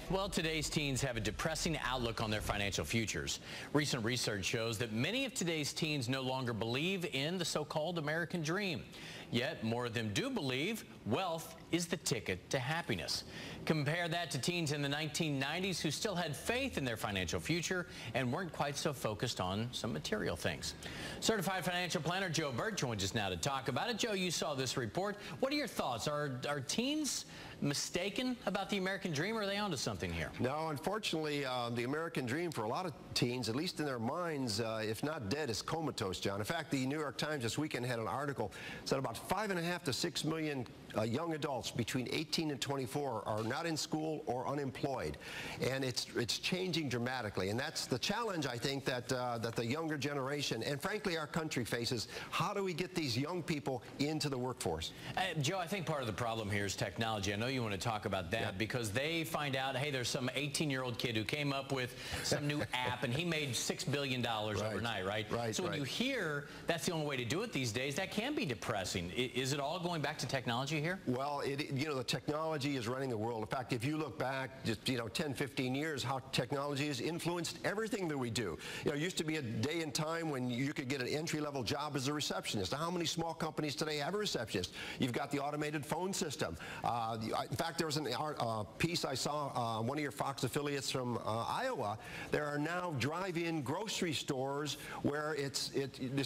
Well, today's teens have a depressing outlook on their financial futures. Recent research shows that many of today's teens no longer believe in the so-called American dream. Yet, more of them do believe wealth is the ticket to happiness. Compare that to teens in the 1990s who still had faith in their financial future and weren't quite so focused on some material things. Certified financial planner Joe Bert joins us now to talk about it. Joe, you saw this report. What are your thoughts? Are teens mistaken about the American dream, or are they onto something here? No, unfortunately, the American dream for a lot of teens, at least in their minds, if not dead, is comatose, John. In fact, the New York Times this weekend had an article that said about 5.5 to 6 million young adults between 18 and 24 are not in school or unemployed, and it's changing dramatically. And that's the challenge, I think, that the younger generation and frankly our country faces. How do we get these young people into the workforce? Joe, I think part of the problem here is technology. I know you want to talk about that because they find out, hey, there's some 18-year-old kid who came up with some new app and he made $6 billion overnight, right? So when you hear that's the only way to do it these days, that can be depressing. Is it all going back to technology here? Well, the technology is running the world. In fact, if you look back just 10, 15 years, how technology has influenced everything that we do. It used to be a day and time when you could get an entry-level job as a receptionist. How many small companies today have a receptionist? You've got the automated phone system. In fact, there was a piece I saw one of your Fox affiliates from Iowa. There are now drive-in grocery stores where it's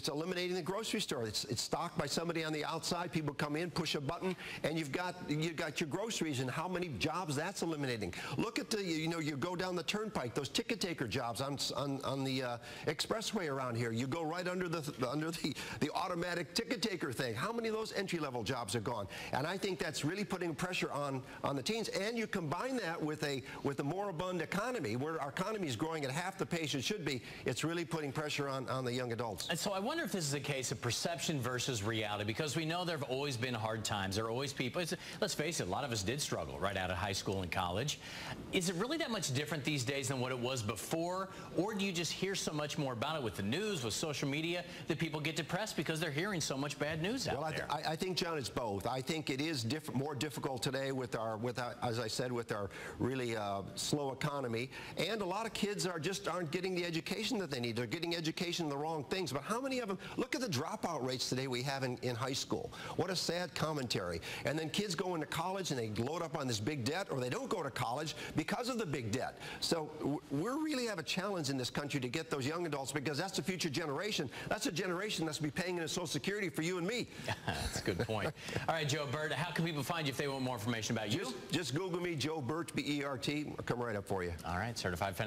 eliminating the grocery store. It's stocked by somebody on the outside. People come in, push a button, and you've got your groceries, and how many jobs that's eliminating. Look at you go down the turnpike, those ticket taker jobs on the expressway around here. You go right under the automatic ticket taker thing. How many of those entry-level jobs are gone? And I think that's really putting pressure on the teens. And you combine that with a moribund economy, where our economy is growing at half the pace it should be. It's really putting pressure on the young adults. And so I wonder if this is a case of perception versus reality, because we know there have always been hard times. There are always people. Let's face it, a lot of us did struggle right out of high school and college. Is it really that much different these days than what it was before, or do you just hear so much more about it with the news, with social media, that people get depressed because they're hearing so much bad news out there? I think, John, it's both. I think it is more difficult today with our, as I said, with our really slow economy, and a lot of kids aren't getting the education that they need. They're getting education in the wrong things. But how many of them? Look at the dropout rates today we have in high school. What a sad commentary. And then kids go into college and they load up on this big debt, or they don't go to college because of the big debt. So we really have a challenge in this country to get those young adults, because that's the future generation. That's a generation that's be paying into Social Security for you and me. That's a good point. All right, Joe Bert, how can people find you if they want more information about you? Just Google me, Joe Bert, B-E-R-T. I'll come right up for you. All right, Certified Financial